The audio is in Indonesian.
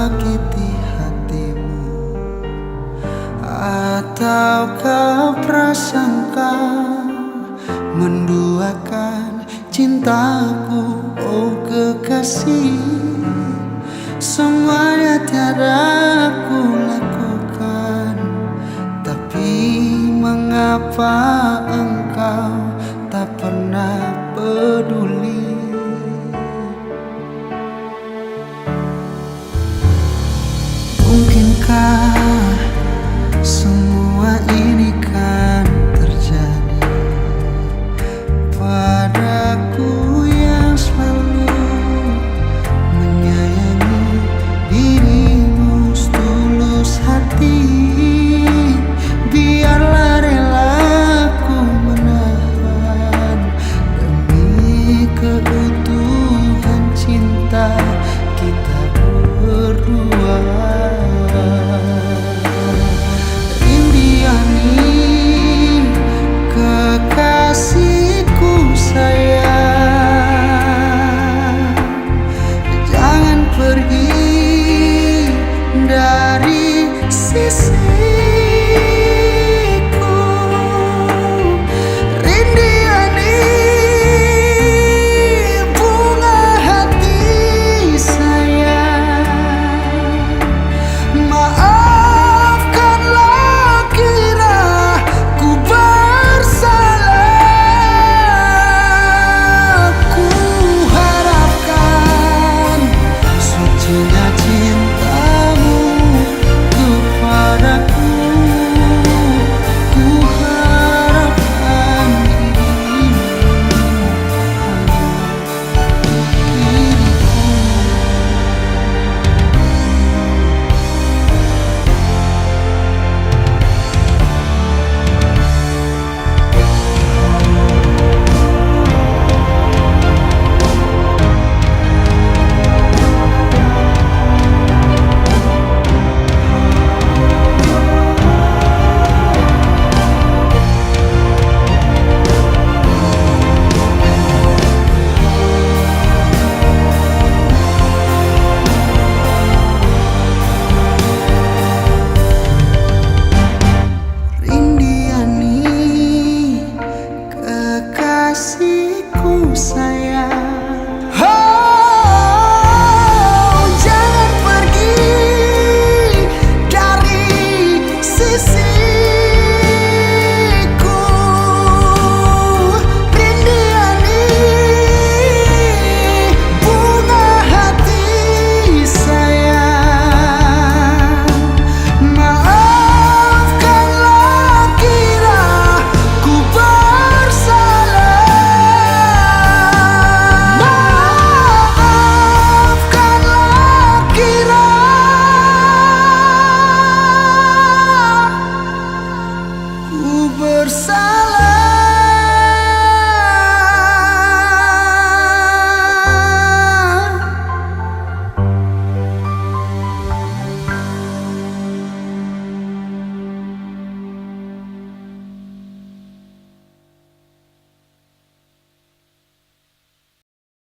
menyakiti hatimu, ataukah prasangka menduakan cintaku, oh kekasih. Semuanya tiada aku lakukan, tapi mengapa engkau tak pernah peduli? Mungkinkah semua ini kan terjadi padaku yang selalu menyayangi dirimu setulus hati? Biarlah relaku menahan demi keutuhan cinta kita berdua. Indiani, kekasihku sayang, jangan pergi dari sisi